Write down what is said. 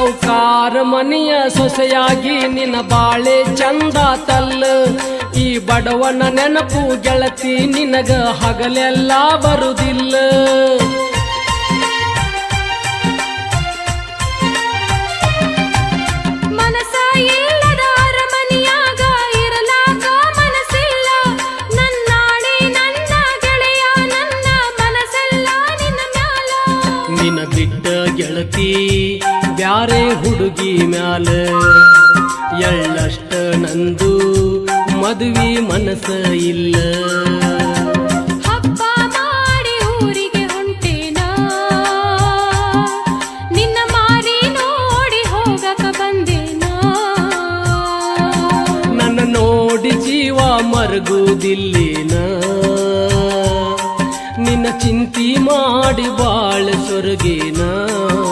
ಸೌಕಾರ ಮನೆಯ ಸೊಸೆಯಾಗಿ ನಿನ್ನ ಬಾಳೆ ಚಂದ ತಲ್ಲ. ಈ ಬಡವನ ನೆನಪು ಗೆಳತಿ ನಿನಗ ಹಗಲೆಲ್ಲ ಬರುದಿಲ್ಲ. ಮನಸ ಇಲ್ಲದ ಅರಮನೆಯಾಗ ಇರಲಾಕ ಮನಸ್ಸಿಲ್ಲ. ನನ್ನಾಣೆ ನನ್ನ ಗೆಳೆಯ ನನ್ನ ಮನಸ್ಸೆಲ್ಲ ನಿನ್ನ ಮ್ಯಾಲ. ನಿನ್ನ ಬಿಟ್ಟ ಗೆಳತಿ ಬ್ಯಾರೆ ಹುಡುಗಿ ಮ್ಯಾಲ ಎಳ್ಳಷ್ಟ ನಂದು ಮದುವೆ ಮನಸ್ಸ ಇಲ್ಲ. ಹಬ್ಬ ಮಾಡಿ ಊರಿಗೆ ಹೊಂಟೇನ ನಿನ್ನ ಮಾರಿ ನೋಡಿ ಹೋಗಕ ಬಂದೇನ. ನನ್ನ ನೋಡಿ ಜೀವ ಮರಗುವುದಿಲ್ಲೇನ. ನಿನ್ನ ಚಿಂತಿ ಮಾಡಿ ಬಾಳ ಸೊರಗೇನ.